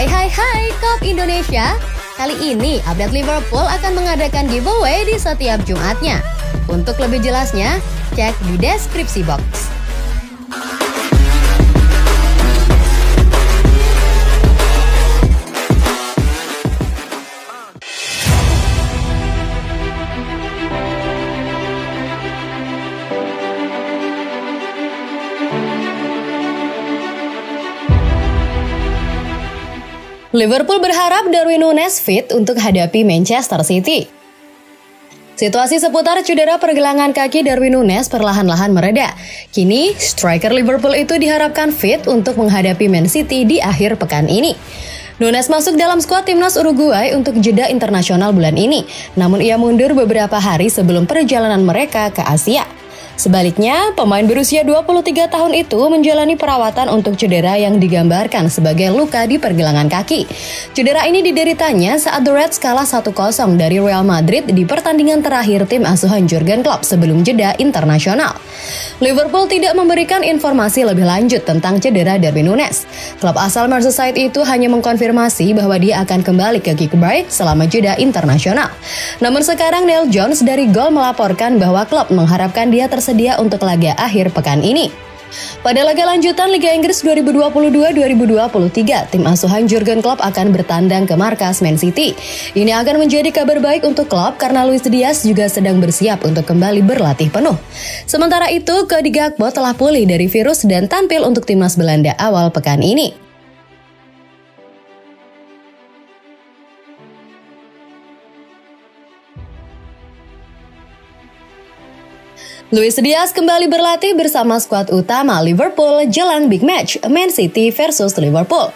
Hai Kop Indonesia. Kali ini update Liverpool akan mengadakan giveaway di setiap Jumatnya. Untuk lebih jelasnya, cek di deskripsi box. Liverpool berharap Darwin Núñez fit untuk hadapi Manchester City. Situasi seputar cedera pergelangan kaki Darwin Núñez perlahan-lahan mereda. Kini, striker Liverpool itu diharapkan fit untuk menghadapi Man City di akhir pekan ini. Núñez masuk dalam skuad timnas Uruguay untuk jeda internasional bulan ini, namun ia mundur beberapa hari sebelum perjalanan mereka ke Asia. Sebaliknya, pemain berusia 23 tahun itu menjalani perawatan untuk cedera yang digambarkan sebagai luka di pergelangan kaki. Cedera ini dideritanya saat The Reds kalah 1-0 dari Real Madrid di pertandingan terakhir tim asuhan Jurgen Klopp sebelum jeda internasional. Liverpool tidak memberikan informasi lebih lanjut tentang cedera Darwin Núñez. Klub asal Merseyside itu hanya mengkonfirmasi bahwa dia akan kembali ke Kirkby selama jeda internasional. Namun sekarang Neil Jones dari Goal melaporkan bahwa klub mengharapkan dia tersedia untuk laga akhir pekan ini. Pada laga lanjutan Liga Inggris 2022-2023, tim asuhan Jurgen Klopp akan bertandang ke markas Man City. Ini akan menjadi kabar baik untuk klub karena Luis Diaz juga sedang bersiap untuk kembali berlatih penuh. Sementara itu, Cody Gakpo telah pulih dari virus dan tampil untuk timnas Belanda awal pekan ini. Luis Diaz kembali berlatih bersama skuad utama Liverpool jelang big match Man City versus Liverpool.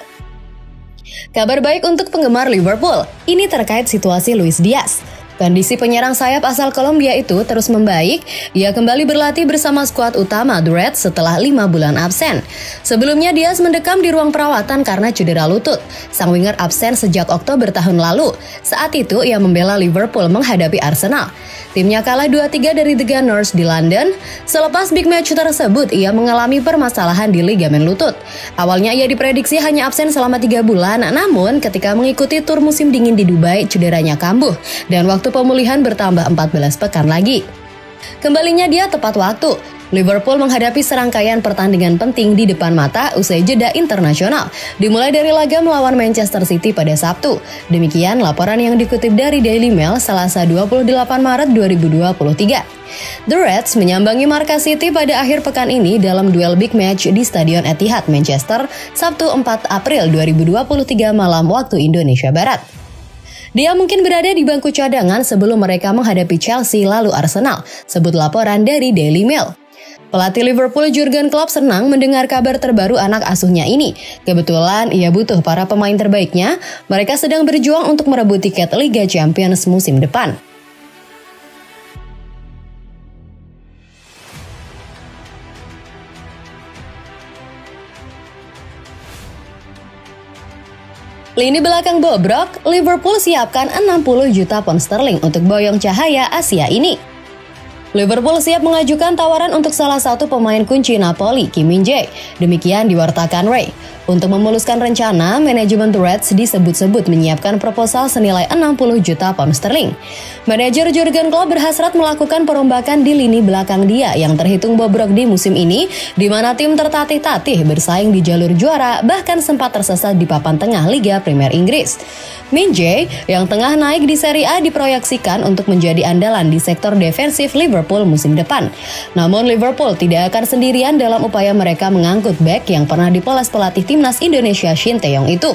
Kabar baik untuk penggemar Liverpool, ini terkait situasi Luis Diaz. Kondisi penyerang sayap asal Kolombia itu terus membaik. Ia kembali berlatih bersama skuad utama The Reds setelah 5 bulan absen. Sebelumnya Diaz mendekam di ruang perawatan karena cedera lutut. Sang winger absen sejak Oktober tahun lalu. Saat itu ia membela Liverpool menghadapi Arsenal. Timnya kalah 2-3 dari The Gunners di London. Selepas big match tersebut, ia mengalami permasalahan di ligamen lutut. Awalnya ia diprediksi hanya absen selama 3 bulan, namun ketika mengikuti tur musim dingin di Dubai, cederanya kambuh dan waktu pemulihan bertambah 14 pekan lagi. Kembalinya dia tepat waktu. Liverpool menghadapi serangkaian pertandingan penting di depan mata usai jeda internasional, dimulai dari laga melawan Manchester City pada Sabtu. Demikian laporan yang dikutip dari Daily Mail Selasa 28 Maret 2023. The Reds menyambangi markas City pada akhir pekan ini dalam duel big match di Stadion Etihad, Manchester, Sabtu 4 April 2023 malam waktu Indonesia Barat. Dia mungkin berada di bangku cadangan sebelum mereka menghadapi Chelsea lalu Arsenal, sebut laporan dari Daily Mail. Pelatih Liverpool Jurgen Klopp senang mendengar kabar terbaru anak asuhnya ini. Kebetulan ia butuh para pemain terbaiknya, mereka sedang berjuang untuk merebut tiket Liga Champions musim depan. Lini belakang bobrok, Liverpool siapkan 60 juta pound sterling untuk boyong cahaya Asia ini. Liverpool siap mengajukan tawaran untuk salah satu pemain kunci Napoli, Kim Min-jae. Demikian diwartakan Ray. Untuk memuluskan rencana, manajemen The Reds disebut-sebut menyiapkan proposal senilai 60 juta pound sterling. Manajer Jurgen Klopp berhasrat melakukan perombakan di lini belakang dia yang terhitung bobrok di musim ini, di mana tim tertatih-tatih bersaing di jalur juara, bahkan sempat tersesat di papan tengah Liga Premier Inggris. Min-jae yang tengah naik di Serie A diproyeksikan untuk menjadi andalan di sektor defensif Liverpool musim depan. Namun Liverpool tidak akan sendirian dalam upaya mereka mengangkut bek yang pernah dipoles pelatih timnas Indonesia Shin Tae-yong itu.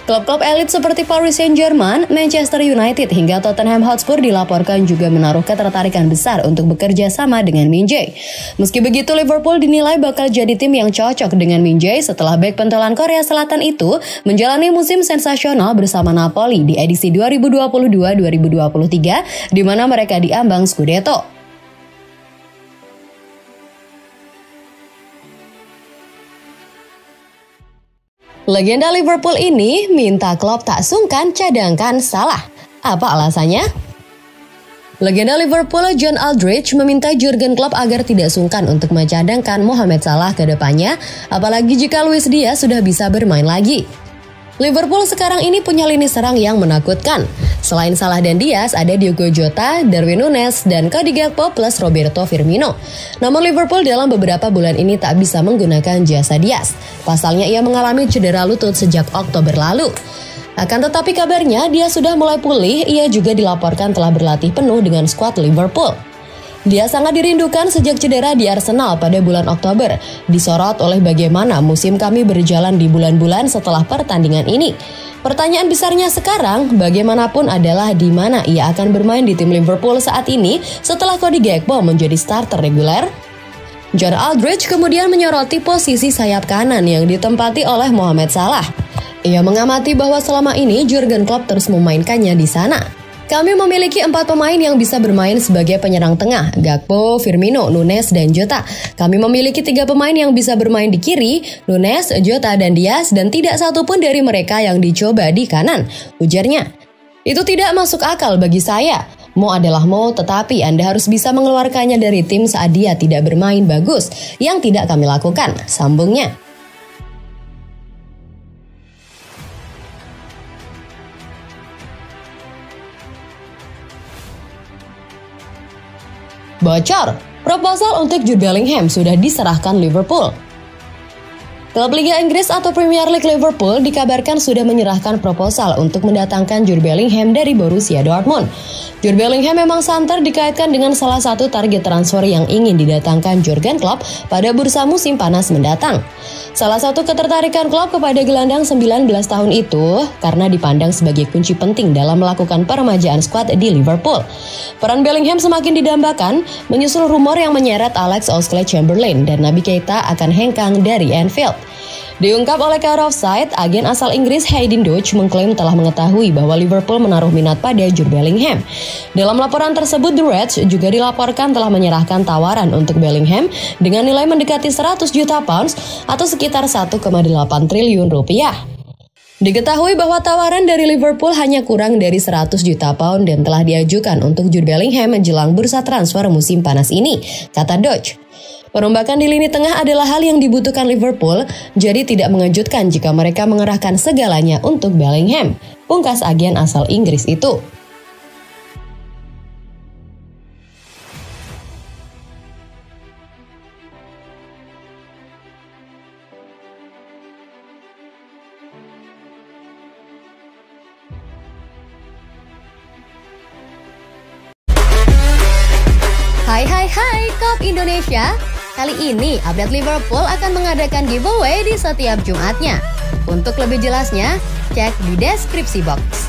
Klub-klub elit seperti Paris Saint-Germain, Manchester United hingga Tottenham Hotspur dilaporkan juga menaruh ketertarikan besar untuk bekerja sama dengan Min-jae. Meski begitu, Liverpool dinilai bakal jadi tim yang cocok dengan Min-jae setelah bek pentolan Korea Selatan itu menjalani musim sensasional bersama Napoli di edisi 2022-2023 di mana mereka diambang Scudetto. Legenda Liverpool ini minta Klopp tak sungkan cadangkan Salah. Apa alasannya? Legenda Liverpool John Aldridge meminta Jurgen Klopp agar tidak sungkan untuk mencadangkan Mohamed Salah ke depannya, apalagi jika Luis Diaz sudah bisa bermain lagi. Liverpool sekarang ini punya lini serang yang menakutkan. Selain Salah dan Diaz, ada Diogo Jota, Darwin Núñez, dan Cody Gakpo plus Roberto Firmino. Namun Liverpool dalam beberapa bulan ini tak bisa menggunakan jasa Diaz. Pasalnya ia mengalami cedera lutut sejak Oktober lalu. Akan tetapi kabarnya dia sudah mulai pulih, ia juga dilaporkan telah berlatih penuh dengan skuad Liverpool. Dia sangat dirindukan sejak cedera di Arsenal pada bulan Oktober, disorot oleh bagaimana musim kami berjalan di bulan-bulan setelah pertandingan ini. Pertanyaan besarnya sekarang, bagaimanapun adalah di mana ia akan bermain di tim Liverpool saat ini setelah Cody Gakpo menjadi starter reguler? John Aldridge kemudian menyoroti posisi sayap kanan yang ditempati oleh Mohamed Salah. Ia mengamati bahwa selama ini Jurgen Klopp terus memainkannya di sana. Kami memiliki 4 pemain yang bisa bermain sebagai penyerang tengah, Gakpo, Firmino, Núñez, dan Jota. Kami memiliki 3 pemain yang bisa bermain di kiri, Núñez, Jota, dan Diaz, dan tidak satu pun dari mereka yang dicoba di kanan, ujarnya. Itu tidak masuk akal bagi saya. Mo adalah Mo, tetapi Anda harus bisa mengeluarkannya dari tim saat dia tidak bermain bagus, yang tidak kami lakukan, sambungnya. Bocor, proposal untuk Jude Bellingham sudah diserahkan Liverpool. Klub Liga Inggris atau Premier League Liverpool dikabarkan sudah menyerahkan proposal untuk mendatangkan Jude Bellingham dari Borussia Dortmund. Jude Bellingham memang santer dikaitkan dengan salah satu target transfer yang ingin didatangkan Jurgen Klopp pada bursa musim panas mendatang. Salah satu ketertarikan Klopp kepada gelandang 19 tahun itu karena dipandang sebagai kunci penting dalam melakukan peremajaan skuad di Liverpool. Peran Bellingham semakin didambakan menyusul rumor yang menyeret Alex Oxlade-Chamberlain dan Naby Keita akan hengkang dari Anfield. Diungkap oleh Car Offside, agen asal Inggris Hayden Dodge mengklaim telah mengetahui bahwa Liverpool menaruh minat pada Jude Bellingham. Dalam laporan tersebut, The Reds juga dilaporkan telah menyerahkan tawaran untuk Bellingham dengan nilai mendekati 100 juta pounds atau sekitar 1,8 triliun rupiah. Diketahui bahwa tawaran dari Liverpool hanya kurang dari 100 juta pound dan telah diajukan untuk Jude Bellingham menjelang bursa transfer musim panas ini, kata Dodge. Perombakan di lini tengah adalah hal yang dibutuhkan Liverpool, jadi tidak mengejutkan jika mereka mengerahkan segalanya untuk Bellingham, pungkas agen asal Inggris itu. Hai Kop Indonesia. Kali ini update Liverpool akan mengadakan giveaway di setiap Jumatnya. Untuk lebih jelasnya, cek di deskripsi box.